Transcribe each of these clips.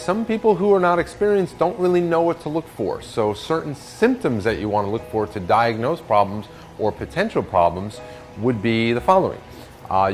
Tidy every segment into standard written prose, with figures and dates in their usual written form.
some people who are not experienced don't really know what to look for. So certain symptoms that you want to look for to diagnose problems or potential problems would be the following.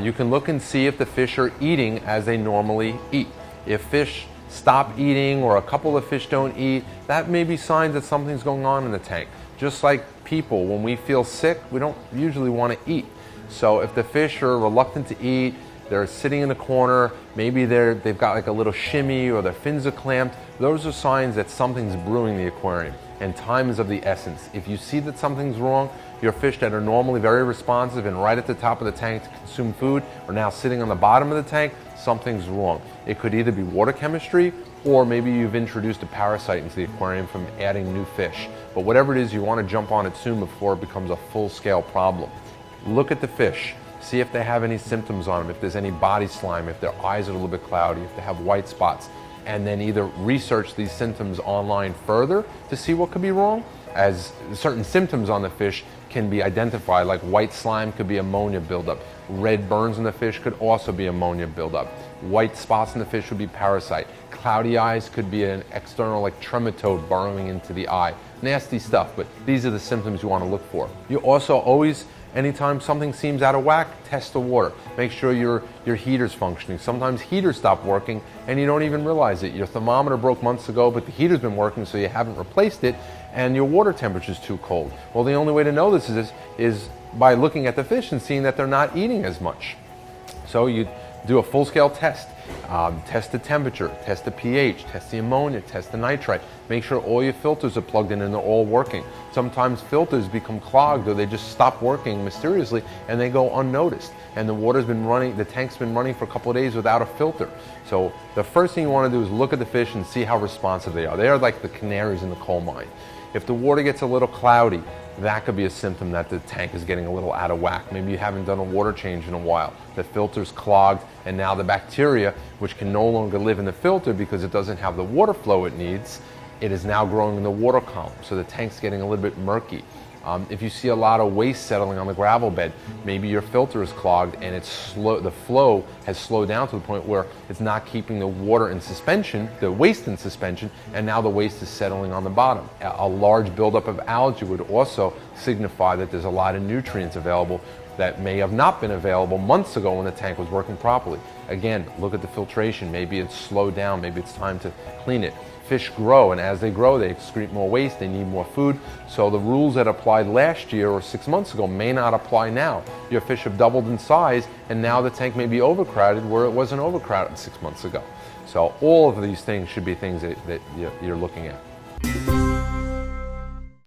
You can look and see if the fish are eating as they normally eat. If fish stop eating or a couple of fish don't eat, that may be signs that something's going on in the tank. Just like people, when we feel sick, we don't usually want to eat. So if the fish are reluctant to eat, they're sitting in the corner, maybe they've got like a little shimmy or their fins are clamped, those are signs that something's brewing in the aquarium, and time is of the essence. If you see that something's wrong, your fish that are normally very responsive and right at the top of the tank to consume food are now sitting on the bottom of the tank, something's wrong. It could either be water chemistry, or maybe you've introduced a parasite into the aquarium from adding new fish. But whatever it is, you want to jump on it soon before it becomes a full-scale problem. Look at the fish. See if they have any symptoms on them, if there's any body slime, if their eyes are a little bit cloudy, if they have white spots, and then either research these symptoms online further to see what could be wrong, as certain symptoms on the fish can be identified, like white slime could be ammonia buildup, red burns in the fish could also be ammonia buildup, white spots in the fish would be parasite, cloudy eyes could be an external like trematode burrowing into the eye. Nasty stuff, but these are the symptoms you want to look for. You also always, anytime something seems out of whack, test the water. Make sure your heater's functioning. Sometimes heaters stop working and you don't even realize it. Your thermometer broke months ago, but the heater's been working so you haven't replaced it, and your water temperature's too cold. Well, the only way to know this is by looking at the fish and seeing that they're not eating as much. So you do a full-scale test. Test the temperature, test the pH, test the ammonia, test the nitrite. Make sure all your filters are plugged in and they're all working. Sometimes filters become clogged or they just stop working mysteriously and they go unnoticed. And the water's been running, the tank's been running for a couple of days without a filter. So the first thing you want to do is look at the fish and see how responsive they are. They are like the canaries in the coal mine. If the water gets a little cloudy, that could be a symptom that the tank is getting a little out of whack. Maybe you haven't done a water change in a while. The filter's clogged, and now the bacteria, which can no longer live in the filter because it doesn't have the water flow it needs, it is now growing in the water column. So the tank's getting a little bit murky. If you see a lot of waste settling on the gravel bed, maybe your filter is clogged and it's slow, the flow has slowed down to the point where it's not keeping the water in suspension, the waste in suspension, and now the waste is settling on the bottom. A large buildup of algae would also signify that there's a lot of nutrients available that may have not been available months ago when the tank was working properly. Again, look at the filtration. Maybe it's slowed down. Maybe it's time to clean it. Fish grow, and as they grow, they excrete more waste, they need more food. So the rules that applied last year or 6 months ago may not apply now. Your fish have doubled in size, and now the tank may be overcrowded where it wasn't overcrowded 6 months ago. So all of these things should be things that you're looking at.